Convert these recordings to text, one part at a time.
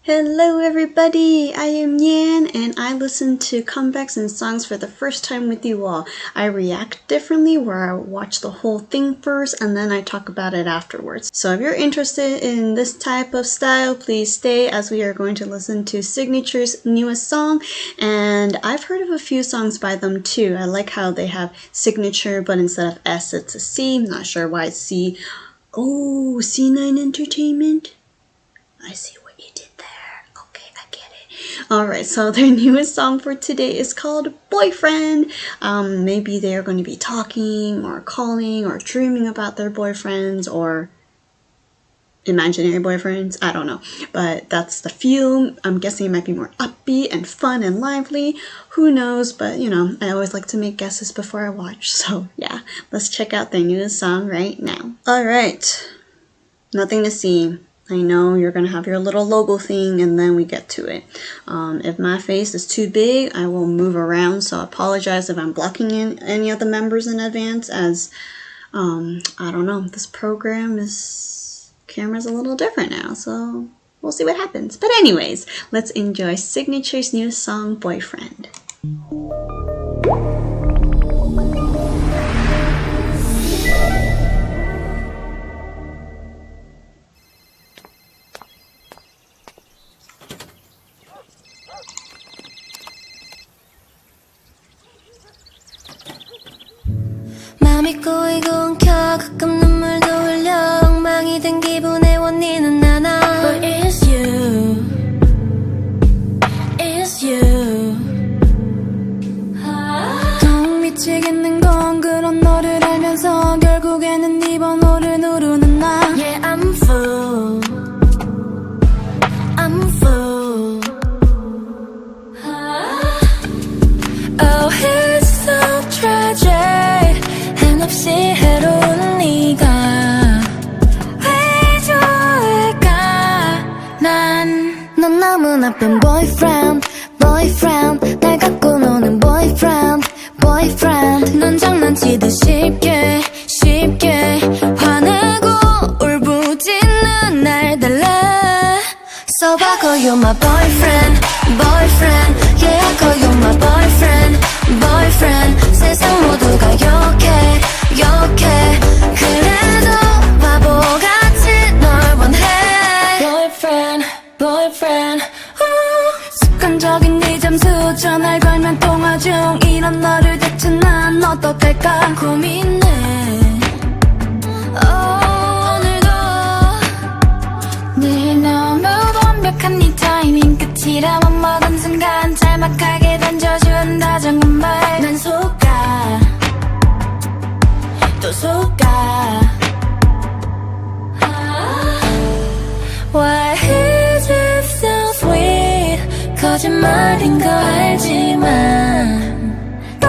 Hello everybody, I am Yan and I listen to comebacks and songs for the first time with you all. I react differently where I watch the whole thing first and then I talk about it afterwards. So if you're interested in this type of style, please stay as we are going to listen to Cignature's newest song, and I've heard of a few songs by them too. I like how they have Cignature but instead of S it's a C. I'm not sure why it's C. Oh, C9 Entertainment? I see what you did there. Okay, I get it. Alright, so their newest song for today is called Boyfriend. Maybe they're going to be talking or calling or dreaming about their boyfriends or imaginary boyfriends. I don't know. But that's the feel. I'm guessing it might be more upbeat and fun and lively. Who knows? But, you know, I always like to make guesses before I watch. So, yeah. Let's check out their newest song right now. Alright. Nothing to see. I know you're going to have your little logo thing and then we get to it. If my face is too big, I will move around, so I apologize if I'm blocking in any of the members in advance as, I don't know, this camera's a little different now, so we'll see what happens. But anyways, let's enjoy Cignature's new song, Boyfriend. 맘이 꼬이고 엉켜 가끔 눈물도 흘려 엉망이 된 기분의 원인은 하나 But it's you It's you 더 미치겠는 건 그런 너를 알면서 결국에는 네 번호를 누르는 나 Yeah, I'm full I'm full Oh, it's so tragic 없이 해로운 네가 왜 좋을까 넌 너무 나쁜 boyfriend boyfriend 날 갖고 노는 boyfriend boyfriend 넌 장난치듯 쉽게 화내고 울부짖는 날 달래 So I call you my boyfriend boyfriend Yeah, I call you my boyfriend boyfriend 세상 모두가 욕해 그래도 바보같이 널 원해 Boyfriend boyfriend 습관적인 네 잠수 전화를 걸면 통화 중 이런 너를 대체 난 어떡할까 고민해 오늘도 늘 너무 완벽한 네 타이밍 끝이라 맘먹은 순간 짤막하게 던져준 다정한 말 난 속아 또 속아 Why is it so sweet 거짓말인 거 알지만 또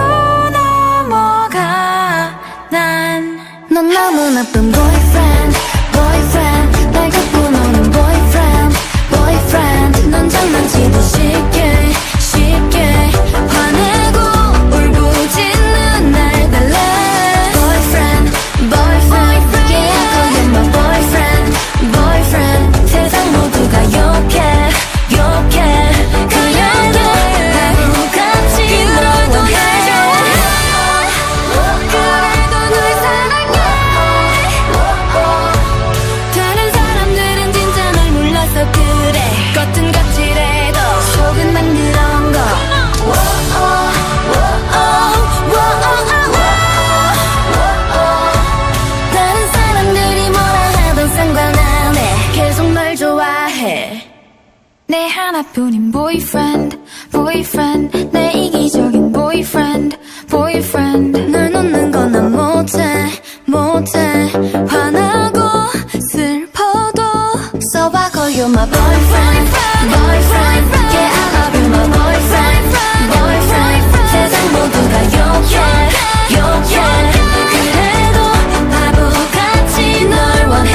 넘어가 넌 너무 나쁜 boyfriend boyfriend 날 갖고 노는 boyfriend boyfriend 넌 장난치듯 쉽게 화내고 울부짖는 날 달래 Boyfriend boyfriend Yeah, I call you my boyfriend boyfriend 세상 모두가 욕해 그래도 바보같이 널 원해 그래도 널 사랑해 다른 사람들은 진짜 널 몰라서 그래 겉은 거칠해도 속은 난 그런 거 다른 사람들이 뭐라 하던 상관 안 해 계속 널 좋아해 내 하나뿐인 boyfriend boyfriend 내 이기적인 boyfriend boyfriend 널 놓는 건 난 못해 화나고 슬퍼도 So I call you my boyfriend boyfriend Yeah, I love you my boyfriend boyfriend 세상 모두가 욕해 그래도 바보같이 널 원해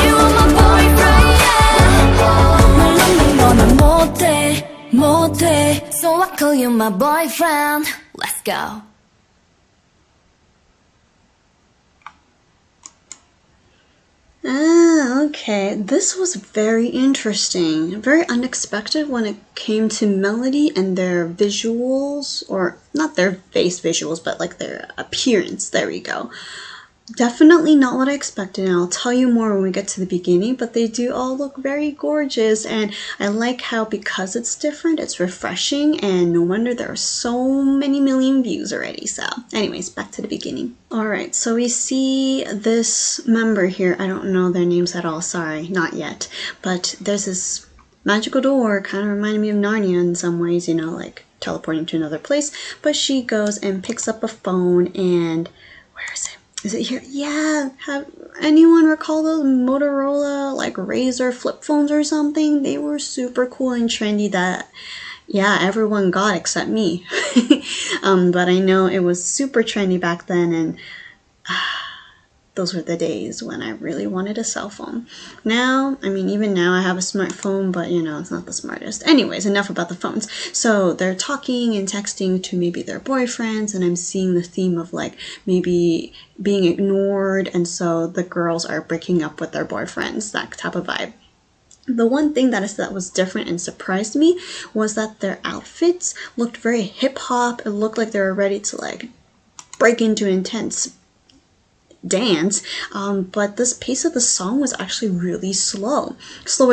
You are my boyfriend yeah 널 놓는 건 난 못해 So I call you my boyfriend Let's go Ah, Okay, this was very interesting, very unexpected when it came to melody and their visuals, or not their face visuals, but like their appearance. There we go. Definitely not what I expected, and I'll tell you more when we get to the beginning, but they do all look very gorgeous, and I like how because it's different, it's refreshing, and no wonder there are so many million views already. So anyways, back to the beginning. Alright, so we see this member here. I don't know their names at all, sorry, not yet, but there's this magical door, kind of reminding me of Narnia in some ways, you know, like teleporting to another place, but she goes and picks up a phone, and where is it? Is it here? Yeah. Have anyone recall those Motorola like Razr flip phones or something? They were super cool and trendy that, yeah, everyone got except me. But I know it was super trendy back then, and those were the days when I really wanted a cell phone. Now, I mean, even now I have a smartphone, but you know, it's not the smartest. Anyways, enough about the phones. So they're talking and texting to maybe their boyfriends, and I'm seeing the theme of like maybe being ignored, and so the girls are breaking up with their boyfriends, that type of vibe. The one thing that was different and surprised me was that their outfits looked very hip hop. It looked like they were ready to like break into intense dance, but this pace of the song was actually really slower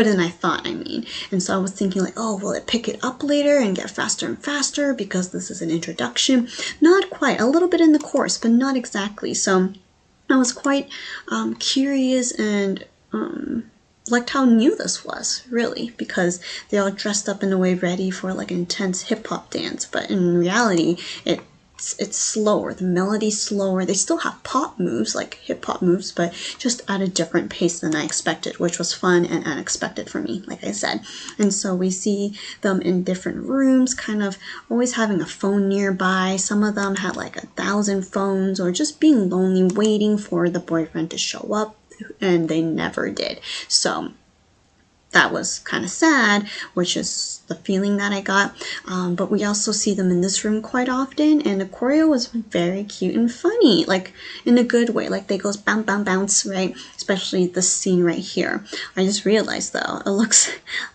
than I thought, I mean. And so I was thinking like, oh, will it pick it up later and get faster and faster because this is an introduction? Not quite, a little bit in the chorus, but not exactly. So I was quite curious and liked how new this was, really, because they all dressed up in a way ready for like intense hip-hop dance, but in reality it's slower. The melody's slower. They still have pop moves, like hip-hop moves, but just at a different pace than I expected, which was fun and unexpected for me, like I said. And so we see them in different rooms, kind of always having a phone nearby. Some of them had like 1,000 phones, or just being lonely, waiting for the boyfriend to show up, and they never did. So that was kind of sad, which is the feeling that I got. But we also see them in this room quite often, and the choreo was very cute and funny, like in a good way. Like they goes bounce, bounce, bounce, right? Especially this scene right here. I just realized though, it looks,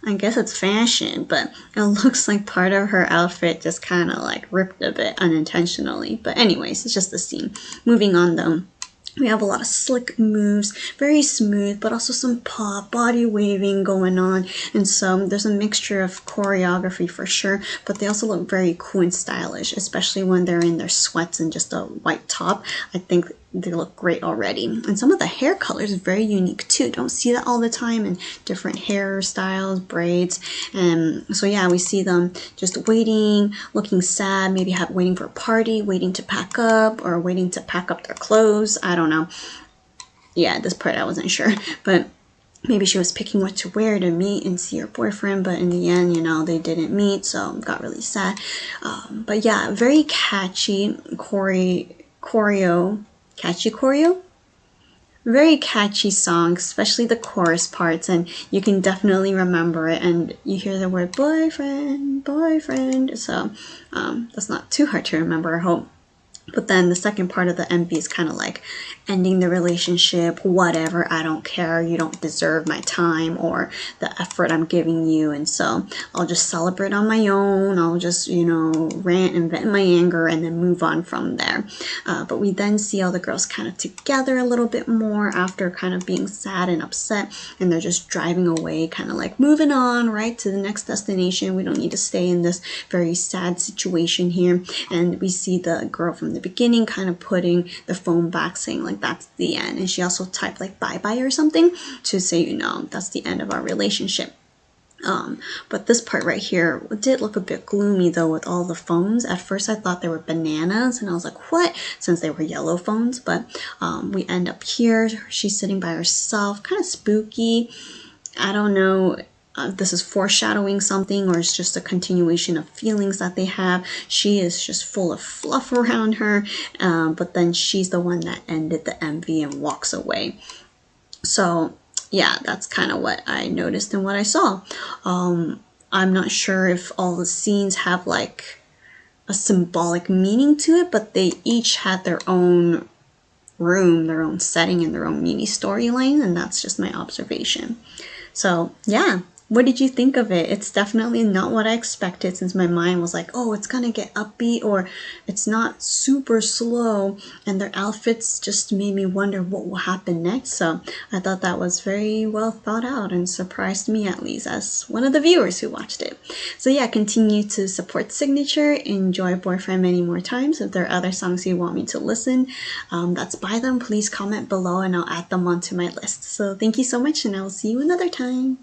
I guess it's fashion, but it looks like part of her outfit just kind of like ripped a bit unintentionally. But anyways, it's just the scene. Moving on though. We have a lot of slick moves, very smooth, but also some pop, body waving going on. And so there's a mixture of choreography for sure, but they also look very cool and stylish, especially when they're in their sweats and just a white top. I think they look great already. And some of the hair colors are very unique too. Don't see that all the time, in different hairstyles, braids. And so yeah, we see them just waiting, looking sad, maybe waiting for a party, waiting to pack up, or waiting to pack up their clothes. I don't know. Yeah, this part I wasn't sure, but maybe she was picking what to wear to meet and see her boyfriend, but in the end, you know, they didn't meet, so got really sad. But yeah, very catchy choreo, very catchy song, especially the chorus parts, and you can definitely remember it, and you hear the word boyfriend, boyfriend, so that's not too hard to remember, I hope. But then the second part of the MV is kind of like ending the relationship, whatever, I don't care, you don't deserve my time or the effort I'm giving you, and so I'll just celebrate on my own, I'll just, you know, rant and vent my anger and then move on from there. But we then see all the girls kind of together a little bit more after kind of being sad and upset, and they're just driving away, kind of like moving on, right, to the next destination. We don't need to stay in this very sad situation here. And we see the girl from the beginning kind of putting the phone back, saying like that's the end, and she also typed like bye-bye or something to say, you know, that's the end of our relationship. But this part right here did look a bit gloomy though, with all the phones. At first I thought they were bananas, and I was like, what? Since they were yellow phones. But we end up here, she's sitting by herself, kind of spooky. I don't know, this is foreshadowing something, or it's just a continuation of feelings that they have. She is just full of fluff around her, but then she's the one that ended the MV and walks away. So yeah, that's kind of what I noticed and what I saw. I'm not sure if all the scenes have like a symbolic meaning to it, but they each had their own room, their own setting, and their own mini storyline, and that's just my observation. So yeah, what did you think of it? It's definitely not what I expected, since my mind was like, oh, it's gonna get upbeat, or it's not super slow, and their outfits just made me wonder what will happen next. So I thought that was very well thought out and surprised me, at least as one of the viewers who watched it. So yeah, continue to support Cignature, enjoy Boyfriend many more times. If there are other songs you want me to listen that's by them, please comment below and I'll add them onto my list. So thank you so much, and I will see you another time.